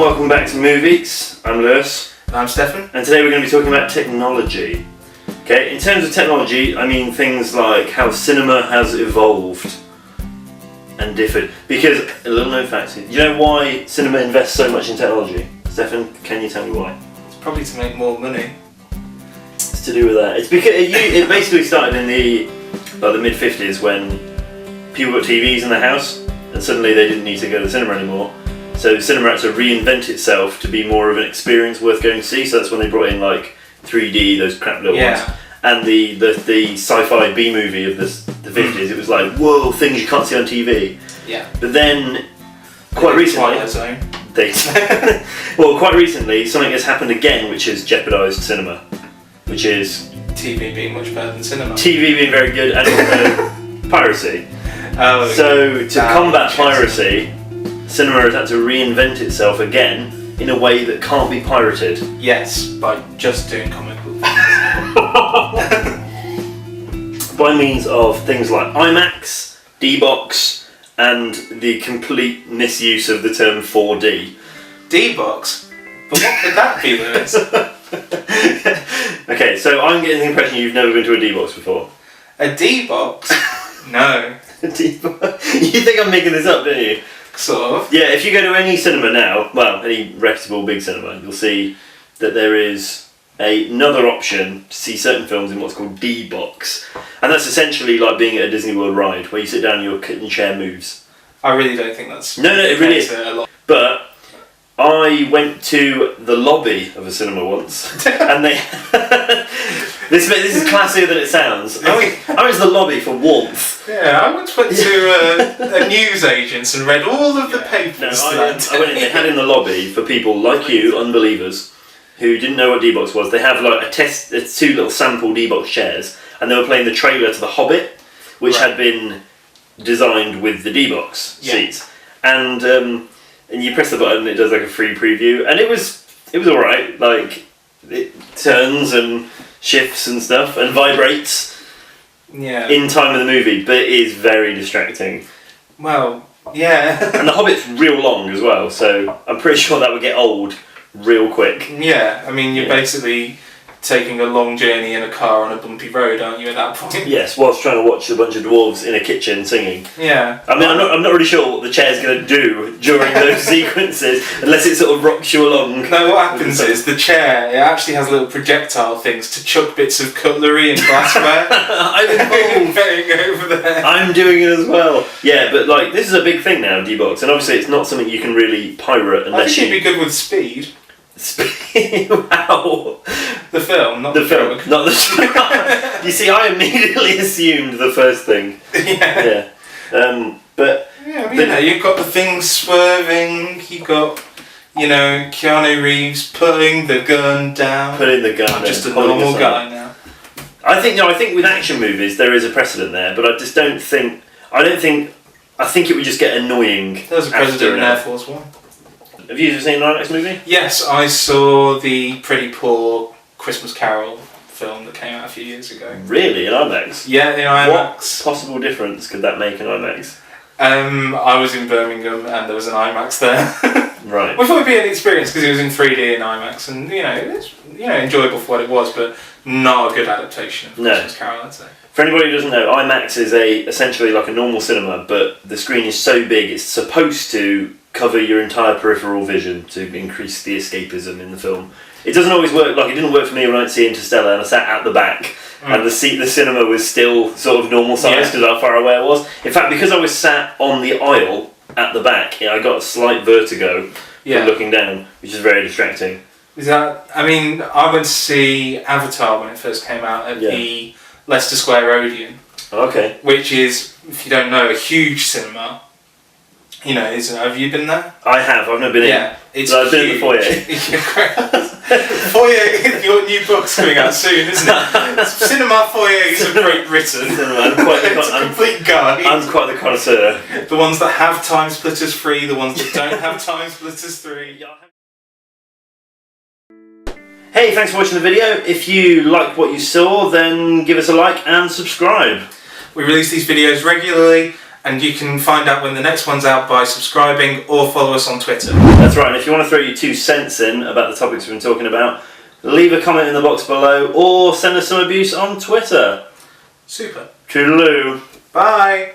welcome back to Movieeks. I'm Lewis. And I'm Stefan. And today we're going to be talking about technology. Okay, in terms of technology, I mean things like how cinema has evolved and differed. Because, a little known fact, do you know why cinema invests so much in technology? Stefan, can you tell me why? It's probably to make more money. It's to do with that. It's because it basically started in the mid-50s when people got TVs in the house and suddenly they didn't need to go to the cinema anymore. So cinema had to reinvent itself to be more of an experience worth going to see. So that's when they brought in like 3D, those crap little ones, and the sci-fi B movie of the 50s. It was like, whoa, things you can't see on TV. Yeah. But then quite recently, quite recently, something has happened again, which has jeopardised cinema, which is TV being much better than cinema. TV being very good, and also piracy. Oh, so to combat piracy, cinema has had to reinvent itself again in a way that can't be pirated. Yes, by just doing comic book films. By means of things like IMAX, D-Box, and the complete misuse of the term 4D. D-Box? But what could that be, Lewis? Okay, so I'm getting the impression you've never been to a D-Box before. A D-Box? No. D-Box? You think I'm making this up, don't you? Sort of. Yeah, if you go to any cinema now, well, any reputable big cinema, you'll see that there is another option to see certain films in what's called D-Box. And that's essentially like being at a Disney World ride, where you sit down and your chair moves. I really don't think that's... No, it really is. A lot. But I went to the lobby of a cinema once, and they... This is classier than it sounds. I went to the lobby for warmth. Yeah, I once went to a newsagent's and read all of the papers. I went in, they had in the lobby for people like you, unbelievers, who didn't know what D-Box was. They have like two little sample D-Box chairs, and they were playing the trailer to The Hobbit, which had been designed with the D-Box seats. And you press the button, and it does like a free preview, and it was alright. Like, it turns and shifts and stuff and vibrates in time of the movie, but it is very distracting. Well, yeah. And The Hobbit's real long as well, so I'm pretty sure that would get old real quick. Yeah, I mean, you're basically taking a long journey in a car on a bumpy road, aren't you, at that point? Yes, whilst trying to watch a bunch of dwarves in a kitchen singing. Yeah. I mean, I'm not really sure what the chair's going to do during those sequences, unless it sort of rocks you along. No, what happens is the chair, it actually has little projectile things to chuck bits of cutlery and glassware. I'm involved. Over there. I'm doing it as well. Yeah, but like, this is a big thing now, D-Box, and obviously it's not something you can really pirate unless I think you'd be good with Speed. Wow. The film, not the film. Not the You see, I immediately assumed the first thing. Yeah. But yeah, I mean, you've got the things swerving. You got, Keanu Reeves putting the gun down. Putting the gun down. I'm just a normal guy now. I think with action movies there is a precedent there, but I just don't think. I think it would just get annoying. There was a precedent in Air Force One. Have you ever seen an IMAX movie? Yes, I saw the pretty poor Christmas Carol film that came out a few years ago. Really? In IMAX? Yeah, in IMAX. What possible difference could that make in IMAX? I was in Birmingham and there was an IMAX there. Right. We thought it'd be an experience because it was in 3D in IMAX and, it's enjoyable for what it was, but not a good adaptation of Christmas Carol, I'd say. For anybody who doesn't know, IMAX is essentially like a normal cinema, but the screen is so big it's supposed to cover your entire peripheral vision to increase the escapism in the film. It doesn't always work. Like, it didn't work for me when I see Interstellar and I sat at the back and the cinema was still sort of normal size because how far away I was. In fact, because I was sat on the aisle at the back, I got a slight vertigo from looking down, which is very distracting. I went to see Avatar when it first came out at the Leicester Square Odeon. Okay. Which is, if you don't know, a huge cinema. Have you been there? I have. I've never been in. Yeah, it's I've been in the foyer. Foyer, your new book's coming out soon, isn't it? Cinema Foyers of Great Britain. It's a complete guide. I'm quite the connoisseur. The ones that have Time Splitters 3, the ones that don't have Time Splitters 3. Hey, thanks for watching the video. If you liked what you saw, then give us a like and subscribe. We release these videos regularly, And you can find out when the next one's out by subscribing or follow us on Twitter. That's right, and if you want to throw your 2 cents in about the topics we've been talking about, leave a comment in the box below or send us some abuse on Twitter. Super. Toodaloo. Bye.